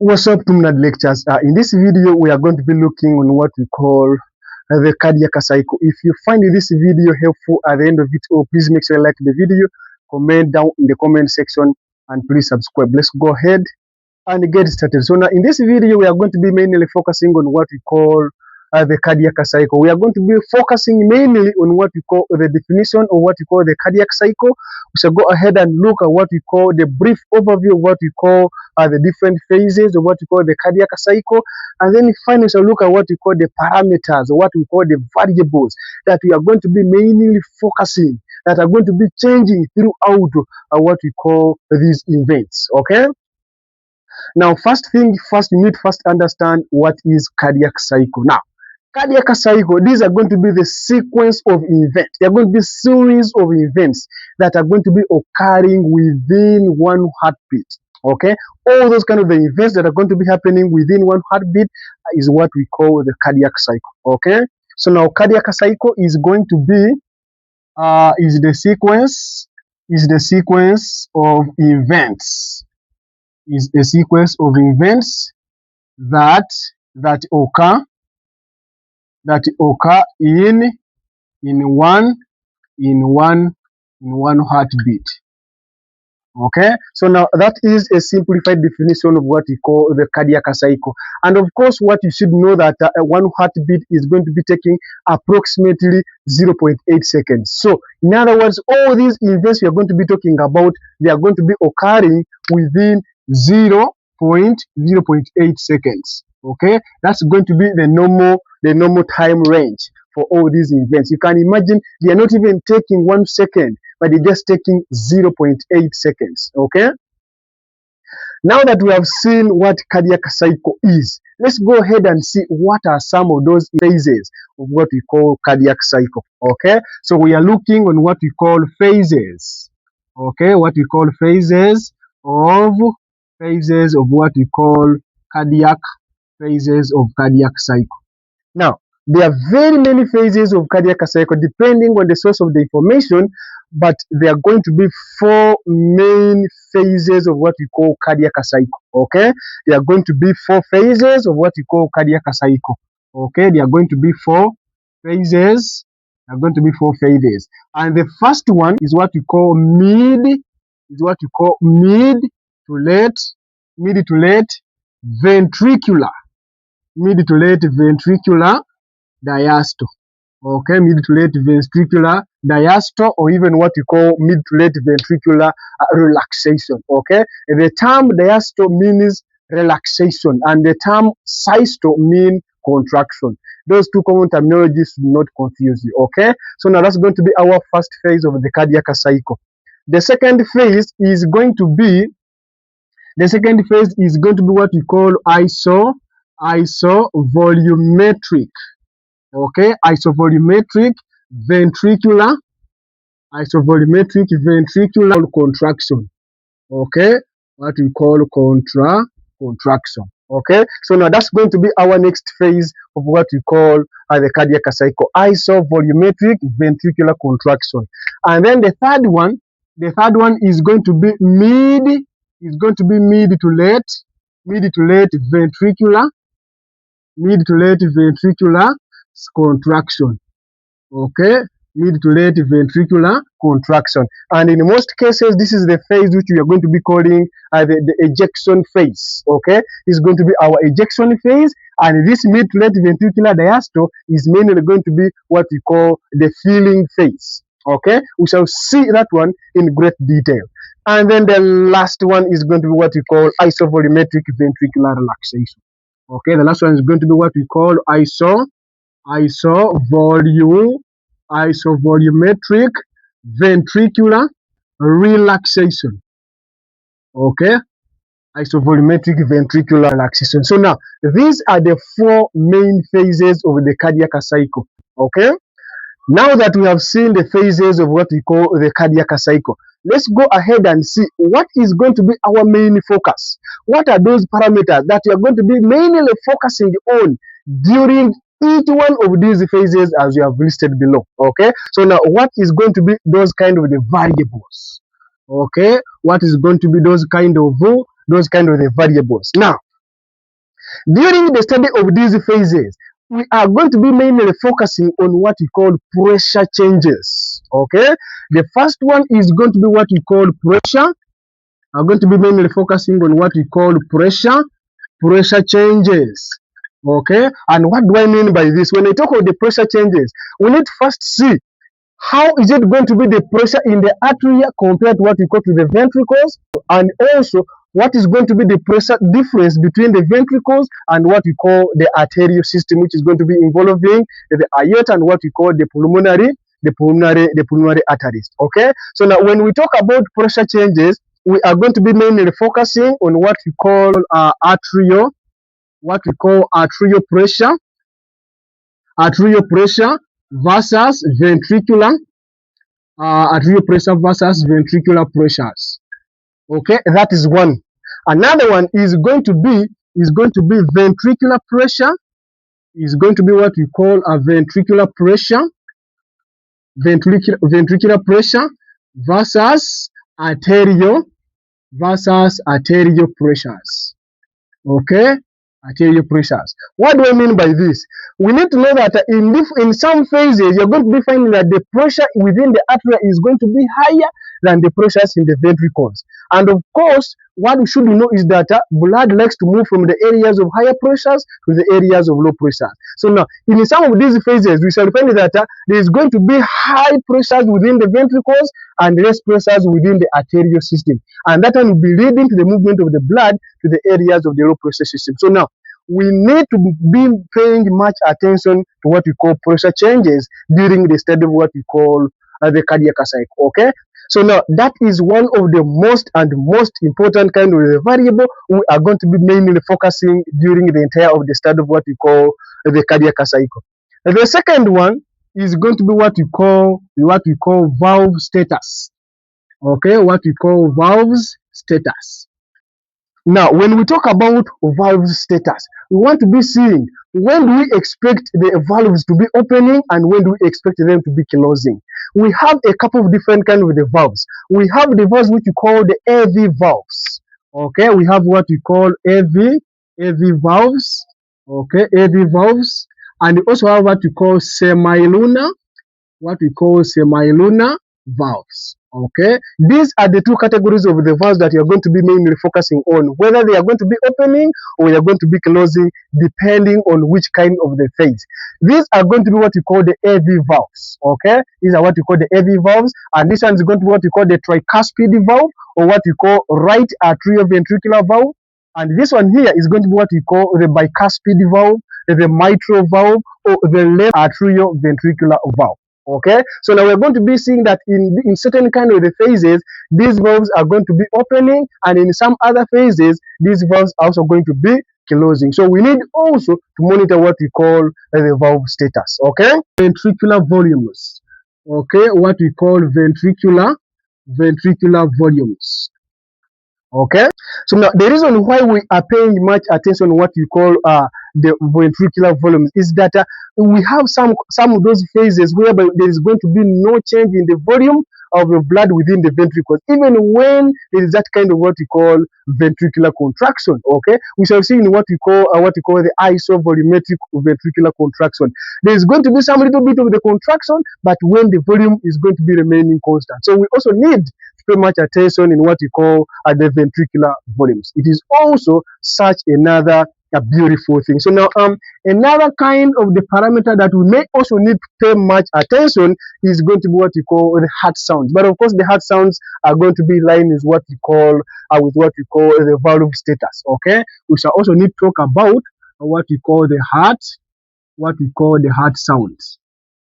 What's up, TUMNAD lectures? In this video, we are going to be looking on what we call the cardiac cycle. If you find this video helpful at the end of it, please make sure you like the video, comment down in the comment section, and please subscribe. Let's go ahead and get started. So now in this video, we are going to be mainly focusing on what we call the cardiac cycle. We are going to be focusing mainly on what we call the definition of what we call the cardiac cycle. We shall go ahead and look at what we call the brief overview of what we call the different phases of what we call the cardiac cycle. And then finally, we shall look at what we call the parameters, or what we call the variables that we are going to be mainly focusing, that are going to be changing throughout what we call these events. Okay? Now, first thing first, you need to first understand what is cardiac cycle. Now, cardiac cycle, these are going to be the sequence of events. They are going to be series of events that are going to be occurring within one heartbeat. Okay, all those kind of the events that are going to be happening within one heartbeat is what we call the cardiac cycle. Okay, so now cardiac cycle is going to be is the sequence of events. Is a sequence of events that occur in one heartbeat. Okay, so now that is a simplified definition of what we call the cardiac cycle. And of course, what you should know that one heartbeat is going to be taking approximately 0.8 seconds. So in other words, all these events we are going to be talking about, they are going to be occurring within 0.8 seconds. Okay, that's going to be the normal time range for all these events. You can imagine they are not even taking 1 second, but they're just taking 0.8 seconds. Okay, now that we have seen what cardiac cycle is, let's go ahead and see what are some of those phases of what we call cardiac cycle. Okay, so we are looking on what we call phases. Okay, what we call phases of what we call cardiac cycle. Now, there are very many phases of cardiac cycle depending on the source of the information, but there are going to be 4 main phases of what we call cardiac cycle. Okay, there are going to be 4 phases of what we call cardiac cycle. Okay, there are going to be 4 phases. And the first one is what we call mid to late ventricular diastole. Okay, mid to late ventricular diastole, or even what we call mid to late ventricular relaxation. Okay, the term diastole means relaxation, and the term systole means contraction. Those two common terminologies should not confuse you. Okay, so now that's going to be our first phase of the cardiac cycle. The second phase is going to be what we call isovolumetric. Okay, isovolumetric ventricular contraction. Okay, what we call contraction. Okay, so now that's going to be our next phase of what we call the cardiac cycle, isovolumetric ventricular contraction. And then the third one is going to be mid to late ventricular contraction. Okay, mid to late ventricular contraction. And in most cases, this is the phase which we are going to be calling the ejection phase. Okay, it's going to be our ejection phase, and this mid to late ventricular diastole is mainly going to be what we call the filling phase. Okay, we shall see that one in great detail. And then the last one is going to be what we call isovolumetric ventricular relaxation. Okay, the last one is going to be what we call isovolumetric ventricular relaxation. Okay, isovolumetric ventricular relaxation. So now, these are the 4 main phases of the cardiac cycle. Okay, now that we have seen the phases of what we call the cardiac cycle, let's go ahead and see what is going to be our main focus. What are those parameters that we are going to be mainly focusing on during each one of these phases as we have listed below? Okay, so now what is going to be those kind of the variables? Okay, what is going to be those kind of the variables? Now, During the study of these phases, we are going to be mainly focusing on what we call pressure changes. Okay, the first one is going to be what we call pressure. I'm going to be mainly focusing on what we call pressure changes. Okay, and what do I mean by this? When I talk of the pressure changes, we need to first see how is it going to be the pressure in the atria compared to what we call to the ventricles, and also what is going to be the pressure difference between the ventricles and what we call the arterial system, which is going to be involving the aorta and what we call the pulmonary arteries. Okay, so now when we talk about pressure changes, we are going to be mainly focusing on what we call arterial pressure versus ventricular pressures. Okay, that is one. Another one is going to be ventricular pressure. Is going to be what we call a ventricular pressure versus arterial pressures. Okay, arterial pressures. What do I mean by this? We need to know that in some phases you're going to be finding that the pressure within the atria is going to be higher than the pressures in the ventricles. And of course, what we should know is that blood likes to move from the areas of higher pressures to the areas of low pressures. So now, in some of these phases, we shall find that there is going to be high pressures within the ventricles and less pressures within the arterial system. And that will be leading to the movement of the blood to the areas of the low pressure system. So now, we need to be paying much attention to what we call pressure changes during the study of what we call the cardiac cycle. Okay, so now that is one of the most important kind of the variable we are going to be mainly focusing during the entire of the study of what we call the cardiac cycle. And the second one is going to be what we call valve status. Okay, what we call valves status. Now, when we talk about valve status, we want to be seeing when do we expect the valves to be opening and when do we expect them to be closing. We have a couple of different kinds of the valves. We have the valves which we call the AV valves. Okay, we have what we call AV valves. Okay, AV valves, and we also have what we call semilunar valves. Okay, these are the two categories of the valves that you are going to be mainly focusing on, whether they are going to be opening or they are going to be closing, depending on which kind of the phase. These are going to be what we call the AV valves. Okay, these are what we call the AV valves, and this one is going to be what we call the tricuspid valve, or what we call right atrioventricular valve, and this one here is going to be what we call the bicuspid valve, the mitral valve, or the left atrioventricular valve. Okay, so now we're going to be seeing that in certain kind of the phases, these valves are going to be opening, and in some other phases, these valves are also going to be closing. So we need also to monitor what we call the valve status. Okay, ventricular volumes. Okay, what we call ventricular volumes. Okay, so now the reason why we are paying much attention to what we call the ventricular volumes is that we have some of those phases whereby there is going to be no change in the volume of the blood within the ventricles, even when there is that kind of what we call ventricular contraction. Okay, we shall see in what we call the isovolumetric ventricular contraction. There is going to be some little bit of the contraction, but when the volume is going to be remaining constant. So we also need pay much attention in what we call the ventricular volumes. It is also such another beautiful thing. So now another kind of the parameter that we may also need to pay much attention is going to be what we call the heart sounds. But of course the heart sounds are going to be in line with what we call the valve status. Okay, we shall also need to talk about what we call the heart sounds.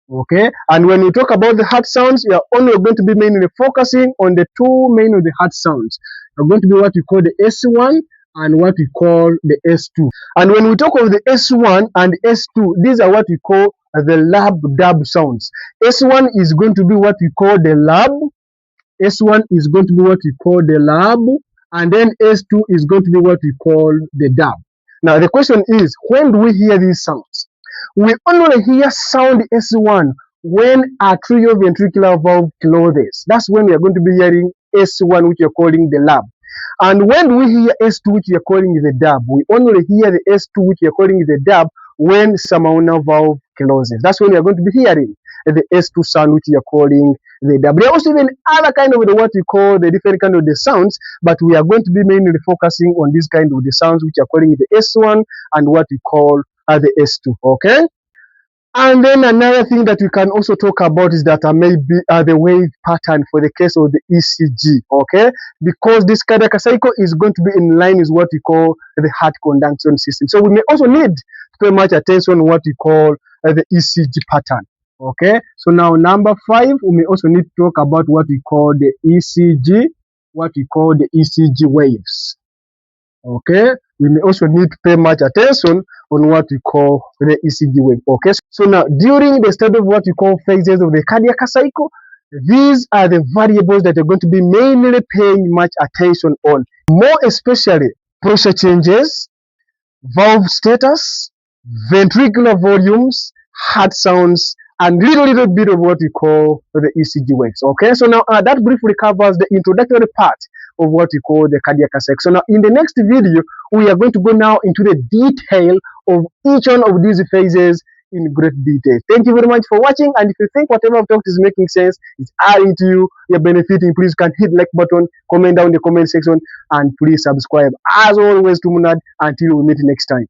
Okay, and when we talk about the heart sounds, you are only going to be mainly focusing on the two main of the heart sounds. You're going to be what we call the S1 and what we call the S2. And when we talk of the S1 and S2, these are what we call the lab-dub sounds. S1 is going to be what we call the lab. S1 is going to be what we call the lab, and then S2 is going to be what we call the dub. Now the question is, when do we hear these sounds? We only hear sound S1 when atrioventricular valve closes. That's when we are going to be hearing S1, which we are calling the lab. And when we hear S2, which we are calling the dub, we only hear the S2, which we are calling the dub, when seminal valve closes. That's when we are going to be hearing the S2 sound, which we are calling the dub. There are also even other kind of what we call the different kind of the sounds, but we are going to be mainly focusing on this kind of the sounds, which are calling the S1 and what we call the S2. Okay. And then another thing that we can also talk about is that maybe the wave pattern for the case of the ECG, okay? Because this cardiac cycle is going to be in line with what we call the heart conduction system. So we may also need to pay much attention on what we call the ECG pattern, okay? So now number 5, we may also need to talk about what we call the ECG, waves. Okay, we may also need to pay much attention on what we call the ECG wave. Okay, so now during the study of what we call phases of the cardiac cycle, these are the variables that you're going to be mainly paying much attention on, more especially pressure changes, valve status, ventricular volumes, heart sounds, and little bit of what we call the ECG waves. Okay, so now that briefly covers the introductory part of what we call the cardiac cycle. So now in the next video, we are going to go now into the detail of each one of these phases in great detail. Thank you very much for watching, and if you think whatever I've talked is making sense, it's adding to you, you're benefiting, please can hit like button, comment down in the comment section, and please subscribe. As always, TUMNAD, until we meet next time.